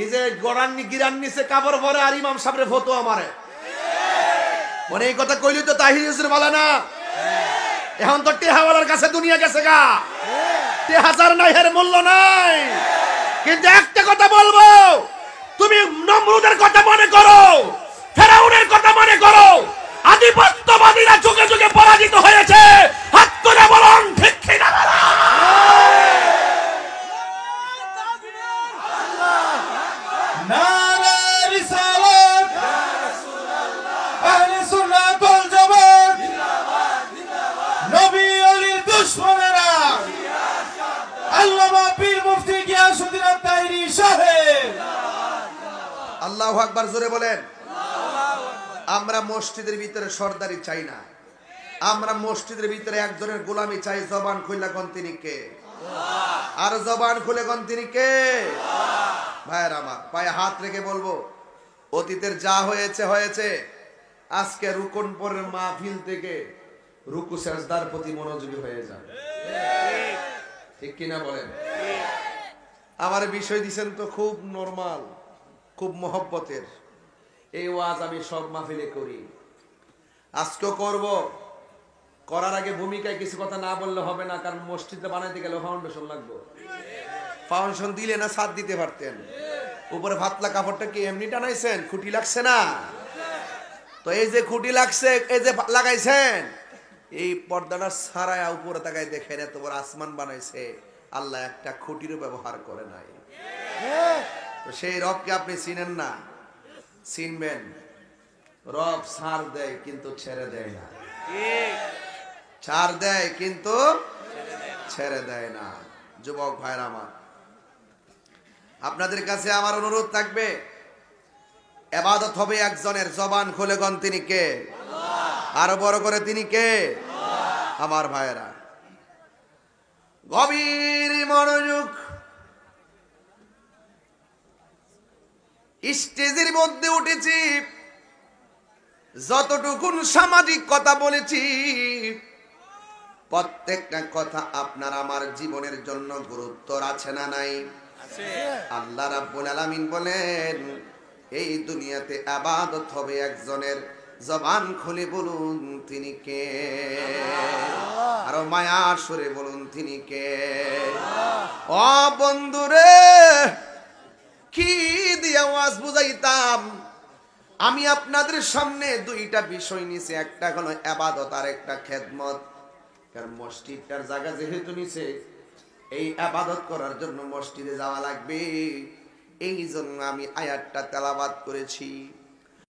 নিজে গিরান নিচে কাপড় পরে আর ইমাম সাহেবের ফতোয়া মারে। মনে এই কথা কইলি তো তাহির হুজুর বলে না, এখন তো টেহাওয়ালার কাছে দুনিয়া গেছে গা, টেহাজার নাই, এর মূল্য নাই। কিন্তু একটা কথা বলবো, তুমি নমরুদের কথা মনে করো, ফেরাউনের কথা মনে করো, আধিপত্যবাদীরা যুগে যুগে পরাজিত হয়েছে। হাত করে বলুন ঠিক কি না? নারে রিসালাত ইয়া রাসূলুল্লাহ, আহলে সুন্নাত ওয়াল জামাত জিন্দাবাদ জিন্দাবাদ, নবী ওলির দুশমনেরা আল্লামা পীর মুফতি গিয়াসউদ্দিন আত-তাহিরি সাহেব। আল্লাহু আকবার, জোরে বলেন। আমরা মসজিদের ভিতরে সরদারি চাই না, আমরা মসজিদের ভিতরে একজনের গোলামি চাই। জবান খুলে কোন তিনি কে? আর জবান খুলে কোন তিনি কে? ভাইয়ের আমার, পায়ে হাত রেখে বলবো, অতীতের যা হয়েছে হয়েছে। আজকে রুকন পরের মাহফিল থেকে রুকু সেজদার প্রতি মনোযোগী হয়ে যান। ঠিক কিনা বলেন? আমার বিষয় দিছেন তো খুব নরমাল, খুব মহব্বতের। এই ওয়াজ আমি সব মাহফিলে করি, আজকেও করব। করার আগে ভূমিকায় কিছু কথা না বললে হবে না, কারণ মসজিদে বানাইতে গেলে ফাউন্ডেশন লাগবে। ফাউন্ডেশন দিলে না ছাদ দিতে পারতেন। উপরে ভাতলা কাপড়টা কি এমনি টানাইছেন? খুঁটি লাগছে না তো? এই যে খুঁটি লাগছে, এই যে লাগাইছেন, এই পর্দাটা সারায়া উপরে তাকায় দেখেন এত বড় আসমান বানাইছে আল্লাহ, একটা খুঁটিরও ব্যবহার করে নাই। তো সেই রবকে আপনি চিনেন না, চিনবেন। রব ছাড় দেয় কিন্তু ছেড়ে দেয় না, ছাড় দেয় কিন্তু ছেড়ে দেয় না। যুবক ভাইরা আমার, আপনাদের কাছে আমার অনুরোধ থাকবে, ইবাদত হবে একজনের। জবান খুলে গন তিনি কে? আরো বড় করে তিনি কে? আমার ভাইরা, গভীর মনোযোগ। স্টেজের মধ্যে উঠেছি, যতটুকুন সামাজিক কথা বলেছি, প্রত্যেকটা কথা আপনার আমার জীবনের জন্য গুরুত্ব আছে না নাই? আল্লাহ রাব্বুল আলামিন বলেন, এই দুনিয়াতে ইবাদত হবে একজনের। জবান খুলে বলুন তিনি কে? আরো মায়ার সুরে বলুন তিনি কে? ও বন্ধুরে, কি দিয়ে ওয়াজ বুঝাইতাম? আমি আপনাদের সামনে দুইটা বিষয় নিছি, একটা হলো ইবাদত আর একটা খেদমত। কারণ মসজিদটার জায়গা যেহেতু নিছে, এই ইবাদত করার জন্য মসজিদে যাওয়া লাগবে। এই জন্য আমি আয়াতটা তেলাওয়াত করেছি।